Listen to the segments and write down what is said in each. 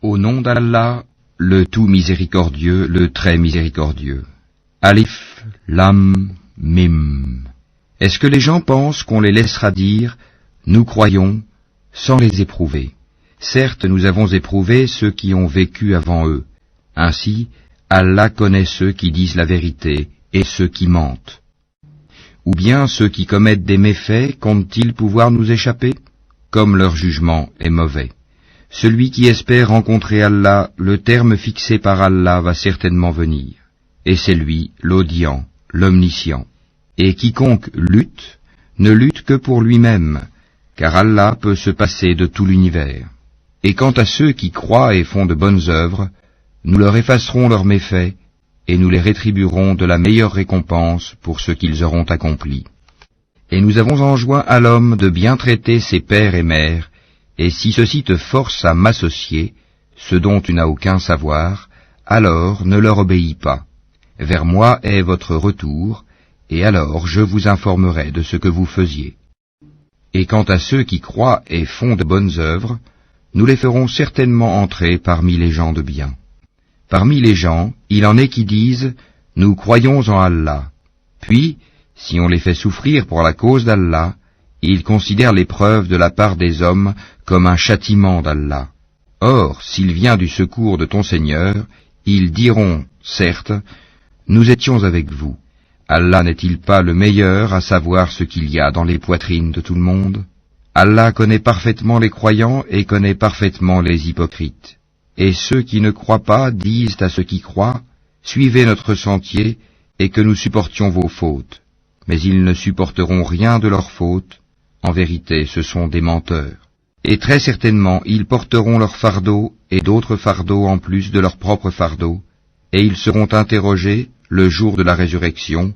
Au nom d'Allah, le tout miséricordieux, le très miséricordieux. Alif, Lam, Mim. Est-ce que les gens pensent qu'on les laissera dire « Nous croyons » sans les éprouver? Certes, nous avons éprouvé ceux qui ont vécu avant eux. Ainsi, Allah connaît ceux qui disent la vérité et ceux qui mentent. Ou bien ceux qui commettent des méfaits comptent-ils pouvoir nous échapper? Comme leur jugement est mauvais. Celui qui espère rencontrer Allah, le terme fixé par Allah va certainement venir. Et c'est lui, l'audient, l'omniscient. Et quiconque lutte, ne lutte que pour lui-même, car Allah peut se passer de tout l'univers. Et quant à ceux qui croient et font de bonnes œuvres, nous leur effacerons leurs méfaits, et nous les rétribuerons de la meilleure récompense pour ce qu'ils auront accompli. Et nous avons enjoint à l'homme de bien traiter ses pères et mères, et si ceux-ci te forcent à m'associer, ce dont tu n'as aucun savoir, alors ne leur obéis pas. Vers moi est votre retour, et alors je vous informerai de ce que vous faisiez. Et quant à ceux qui croient et font de bonnes œuvres, nous les ferons certainement entrer parmi les gens de bien. Parmi les gens, il en est qui disent « Nous croyons en Allah ». Puis, si on les fait souffrir pour la cause d'Allah, ils considèrent l'épreuve de la part des hommes comme un châtiment d'Allah. Or, s'il vient du secours de ton Seigneur, ils diront, certes, « Nous étions avec vous ». Allah n'est-il pas le meilleur à savoir ce qu'il y a dans les poitrines de tout le monde? Allah connaît parfaitement les croyants et connaît parfaitement les hypocrites. Et ceux qui ne croient pas disent à ceux qui croient, « Suivez notre sentier et que nous supportions vos fautes. » Mais ils ne supporteront rien de leurs fautes. En vérité, ce sont des menteurs. Et très certainement, ils porteront leur fardeau et d'autres fardeaux en plus de leur propre fardeau, et ils seront interrogés, le jour de la résurrection,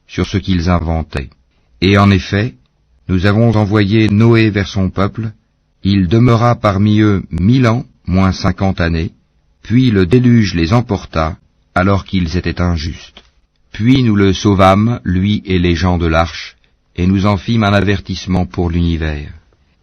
sur ce qu'ils inventaient. Et en effet, nous avons envoyé Noé vers son peuple, il demeura parmi eux 1000 ans, moins 50 années, puis le déluge les emporta, alors qu'ils étaient injustes. Puis nous le sauvâmes, lui et les gens de l'arche, et nous en fîmes un avertissement pour l'univers.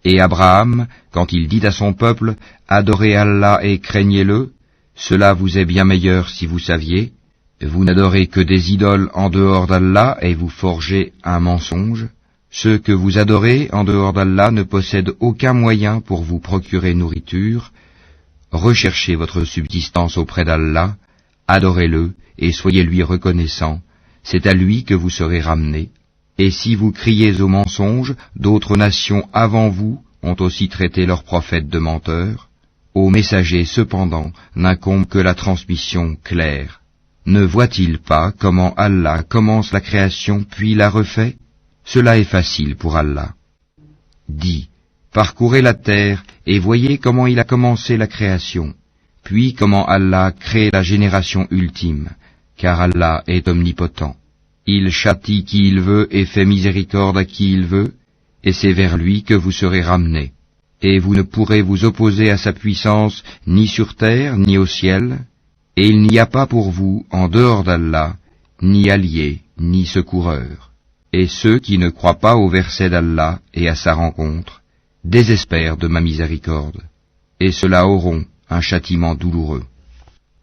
Et Abraham, quand il dit à son peuple, « Adorez Allah et craignez-le », cela vous est bien meilleur si vous saviez. Vous n'adorez que des idoles en dehors d'Allah et vous forgez un mensonge. Ceux que vous adorez en dehors d'Allah ne possèdent aucun moyen pour vous procurer nourriture. Recherchez votre subsistance auprès d'Allah, adorez-le et soyez-lui reconnaissants. C'est à lui que vous serez ramenés. Et si vous criez au mensonge, d'autres nations avant vous ont aussi traité leurs prophètes de menteurs. Aux messagers, cependant, n'incombe que la transmission claire. Ne voit-il pas comment Allah commence la création puis la refait? Cela est facile pour Allah. Dis, parcourez la terre et voyez comment il a commencé la création, puis comment Allah crée la génération ultime, car Allah est omnipotent. Il châtie qui il veut et fait miséricorde à qui il veut, et c'est vers lui que vous serez ramenés. Et vous ne pourrez vous opposer à sa puissance ni sur terre ni au ciel, et il n'y a pas pour vous, en dehors d'Allah, ni allié, ni secoureur. Et ceux qui ne croient pas au verset d'Allah et à sa rencontre, désespèrent de ma miséricorde, et ceux-là auront un châtiment douloureux.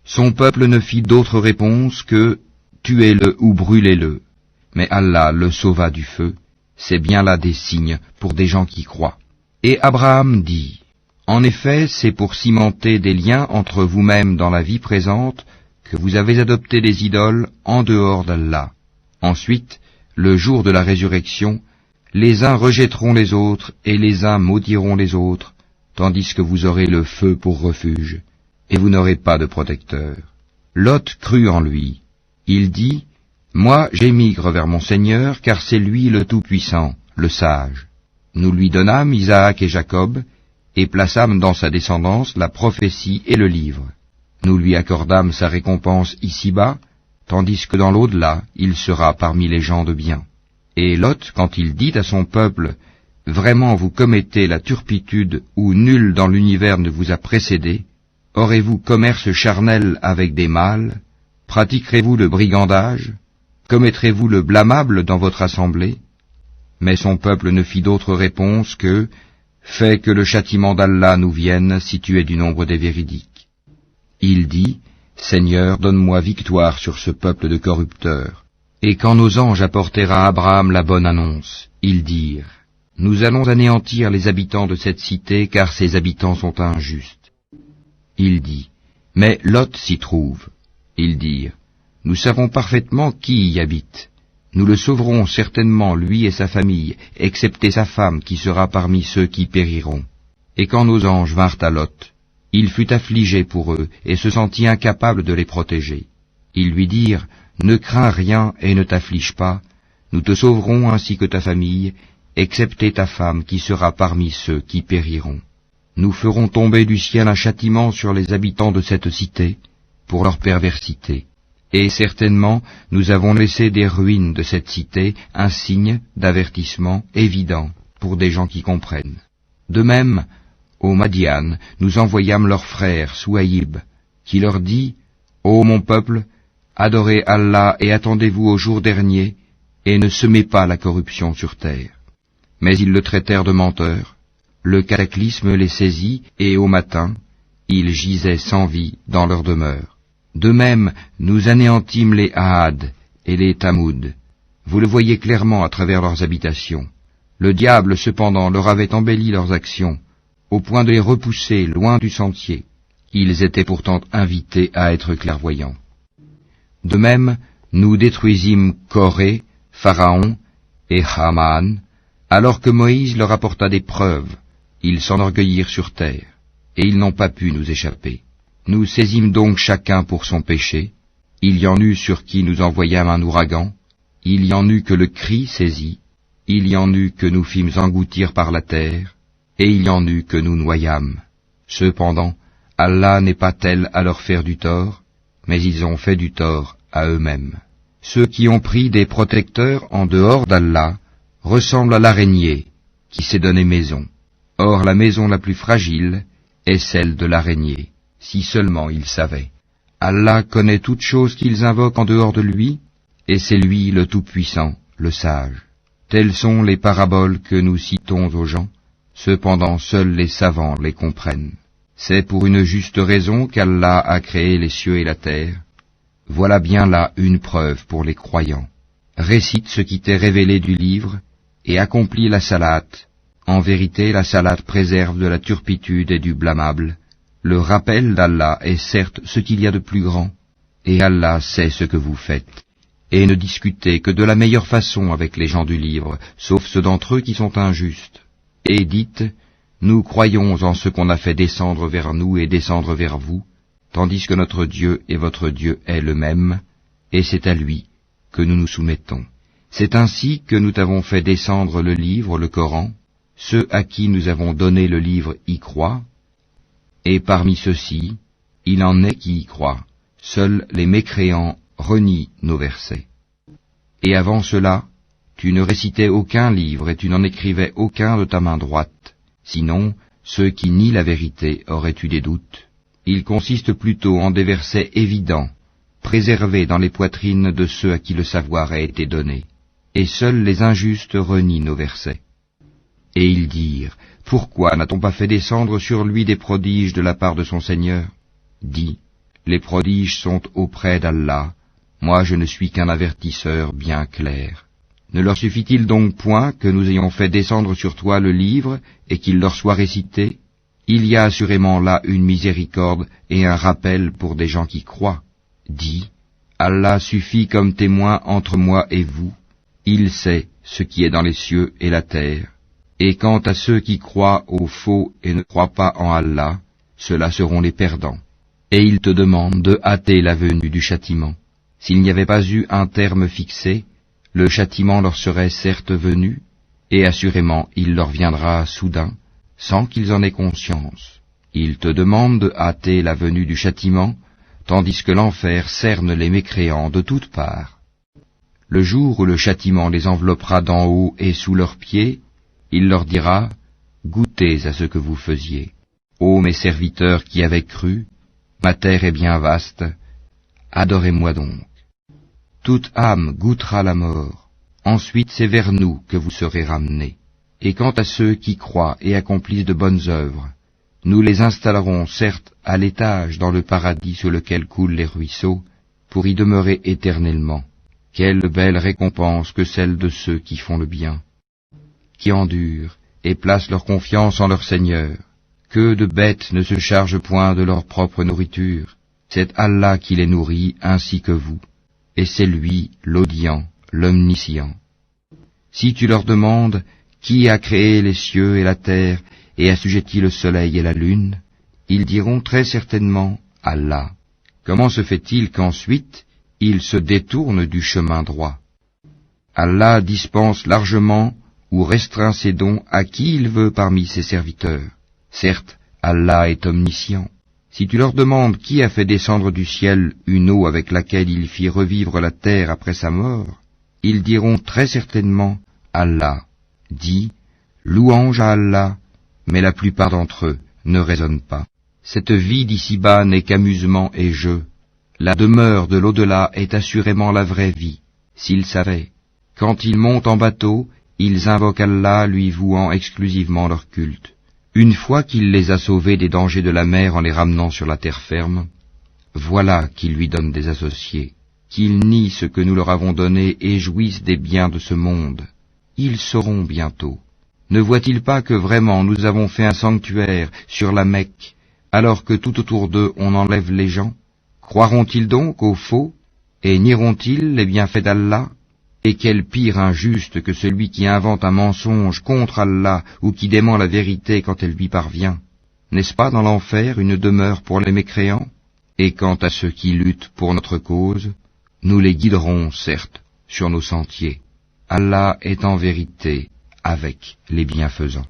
Son peuple ne fit d'autre réponse que « Tuez-le ou brûlez-le ». Mais Allah le sauva du feu, c'est bien là des signes pour des gens qui croient. Et Abraham dit, « En effet, c'est pour cimenter des liens entre vous-mêmes dans la vie présente que vous avez adopté des idoles en dehors d'Allah. Ensuite, le jour de la résurrection, les uns rejetteront les autres et les uns maudiront les autres, tandis que vous aurez le feu pour refuge, et vous n'aurez pas de protecteur. » Lot crut en lui. Il dit, « Moi j'émigre vers mon Seigneur, car c'est lui le Tout-Puissant, le Sage. » Nous lui donnâmes Isaac et Jacob, et plaçâmes dans sa descendance la prophétie et le livre. Nous lui accordâmes sa récompense ici-bas, tandis que dans l'au-delà, il sera parmi les gens de bien. Et Lot, quand il dit à son peuple, « Vraiment vous commettez la turpitude où nul dans l'univers ne vous a précédé, aurez-vous commerce charnel avec des mâles? Pratiquerez-vous le brigandage? Commettrez-vous le blâmable dans votre assemblée ?» Mais son peuple ne fit d'autre réponse que « Fais que le châtiment d'Allah nous vienne si tu es du nombre des véridiques. » Il dit, Seigneur, donne-moi victoire sur ce peuple de corrupteurs. Et quand nos anges apportèrent à Abraham la bonne annonce, ils dirent, Nous allons anéantir les habitants de cette cité, car ses habitants sont injustes. Il dit, Mais Lot s'y trouve. Ils dirent, Nous savons parfaitement qui y habite. Nous le sauverons certainement, lui et sa famille, excepté sa femme qui sera parmi ceux qui périront. Et quand nos anges vinrent à Lot, il fut affligé pour eux et se sentit incapable de les protéger. Ils lui dirent, Ne crains rien et ne t'afflige pas, nous te sauverons ainsi que ta famille, excepté ta femme qui sera parmi ceux qui périront. Nous ferons tomber du ciel un châtiment sur les habitants de cette cité, pour leur perversité. Et certainement, nous avons laissé des ruines de cette cité un signe d'avertissement évident pour des gens qui comprennent. De même, au Madian, nous envoyâmes leur frère Souaïb, qui leur dit, Ô mon peuple, adorez Allah et attendez-vous au jour dernier, et ne semez pas la corruption sur terre. Mais ils le traitèrent de menteur, le cataclysme les saisit, et au matin, ils gisaient sans vie dans leur demeure. De même, nous anéantîmes les Ahad et les Tamoud. Vous le voyez clairement à travers leurs habitations. Le diable, cependant, leur avait embelli leurs actions, au point de les repousser loin du sentier. Ils étaient pourtant invités à être clairvoyants. De même, nous détruisîmes Corée, Pharaon et Haman, alors que Moïse leur apporta des preuves. Ils s'enorgueillirent sur terre, et ils n'ont pas pu nous échapper. Nous saisîmes donc chacun pour son péché. Il y en eut sur qui nous envoyâmes un ouragan, il y en eut que le cri saisit, il y en eut que nous fîmes engloutir par la terre, et il y en eut que nous noyâmes. Cependant, Allah n'est pas tel à leur faire du tort, mais ils ont fait du tort à eux-mêmes. Ceux qui ont pris des protecteurs en dehors d'Allah ressemblent à l'araignée qui s'est donné maison. Or la maison la plus fragile est celle de l'araignée. Si seulement ils savaient. Allah connaît toutes choses qu'ils invoquent en dehors de lui, et c'est lui le Tout-Puissant, le Sage. Telles sont les paraboles que nous citons aux gens, cependant seuls les savants les comprennent. C'est pour une juste raison qu'Allah a créé les cieux et la terre. Voilà bien là une preuve pour les croyants. Récite ce qui t'est révélé du livre, et accomplis la salate. En vérité, la salate préserve de la turpitude et du blâmable. Le rappel d'Allah est certes ce qu'il y a de plus grand, et Allah sait ce que vous faites. Et ne discutez que de la meilleure façon avec les gens du livre, sauf ceux d'entre eux qui sont injustes. Et dites, nous croyons en ce qu'on a fait descendre vers nous et descendre vers vous, tandis que notre Dieu et votre Dieu est le même, et c'est à lui que nous nous soumettons. C'est ainsi que nous t'avons fait descendre le livre, le Coran. Ceux à qui nous avons donné le livre y croient, et parmi ceux-ci, il en est qui y croient. Seuls les mécréants renient nos versets. Et avant cela, tu ne récitais aucun livre et tu n'en écrivais aucun de ta main droite. Sinon, ceux qui nient la vérité auraient eu des doutes. Il consiste plutôt en des versets évidents, préservés dans les poitrines de ceux à qui le savoir a été donné. Et seuls les injustes renient nos versets. Et ils dirent, pourquoi n'a-t-on pas fait descendre sur lui des prodiges de la part de son Seigneur? Dis, les prodiges sont auprès d'Allah, moi je ne suis qu'un avertisseur bien clair. Ne leur suffit-il donc point que nous ayons fait descendre sur toi le livre et qu'il leur soit récité? Il y a assurément là une miséricorde et un rappel pour des gens qui croient. Dis, Allah suffit comme témoin entre moi et vous, il sait ce qui est dans les cieux et la terre. Et quant à ceux qui croient au faux et ne croient pas en Allah, ceux-là seront les perdants. Et ils te demandent de hâter la venue du châtiment. S'il n'y avait pas eu un terme fixé, le châtiment leur serait certes venu, et assurément il leur viendra soudain, sans qu'ils en aient conscience. Ils te demandent de hâter la venue du châtiment, tandis que l'enfer cerne les mécréants de toutes parts. Le jour où le châtiment les enveloppera d'en haut et sous leurs pieds, il leur dira, goûtez à ce que vous faisiez. Ô mes serviteurs qui avez cru, ma terre est bien vaste, adorez-moi donc. Toute âme goûtera la mort, ensuite c'est vers nous que vous serez ramenés. Et quant à ceux qui croient et accomplissent de bonnes œuvres, Nous les installerons certes à l'étage dans le paradis sous lequel coulent les ruisseaux, pour y demeurer éternellement. Quelle belle récompense que celle de ceux qui font le bien, qui endurent et placent leur confiance en leur Seigneur. Que de bêtes ne se chargent point de leur propre nourriture. C'est Allah qui les nourrit ainsi que vous, et c'est lui l'audient, l'omniscient. Si tu leur demandes qui a créé les cieux et la terre et assujetti le soleil et la lune, ils diront très certainement Allah. Comment se fait-il qu'ensuite ils se détournent du chemin droit? Allah dispense largement ou restreint ses dons à qui il veut parmi ses serviteurs. Certes, Allah est omniscient. Si tu leur demandes qui a fait descendre du ciel une eau avec laquelle il fit revivre la terre après sa mort, ils diront très certainement Allah. Dis, louange à Allah, mais la plupart d'entre eux ne raisonnent pas. Cette vie d'ici-bas n'est qu'amusement et jeu. La demeure de l'au-delà est assurément la vraie vie. S'ils savaient, quand ils montent en bateau, ils invoquent Allah lui vouant exclusivement leur culte. Une fois qu'il les a sauvés des dangers de la mer en les ramenant sur la terre ferme, voilà qu'ils lui donnent des associés, qu'ils nient ce que nous leur avons donné et jouissent des biens de ce monde. Ils sauront bientôt. Ne voient-ils pas que vraiment nous avons fait un sanctuaire sur la Mecque, alors que tout autour d'eux on enlève les gens? Croiront-ils donc au faux, et nieront-ils les bienfaits d'Allah? Et quel pire injuste que celui qui invente un mensonge contre Allah ou qui dément la vérité quand elle lui parvient. N'est-ce pas dans l'enfer une demeure pour les mécréants? Et quant à ceux qui luttent pour notre cause, nous les guiderons certes sur nos sentiers. Allah est en vérité avec les bienfaisants.